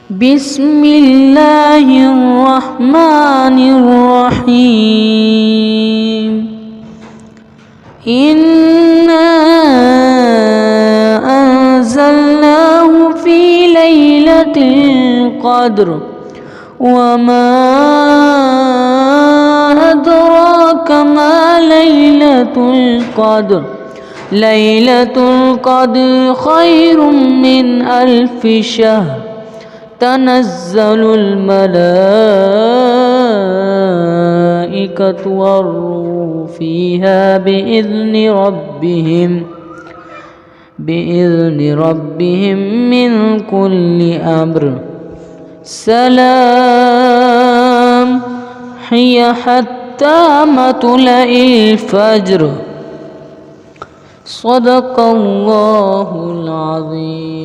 بسم الله الرحمن الرحيم إنا أنزلناه في ليلة القدر وما أدراك ما ليلة القدر ليلة القدر خير من 1000 شهر تنزل الملائكة والروح فيها بإذن ربهم من كل أمر سلام هي حتى مطلع الفجر صدق الله العظيم.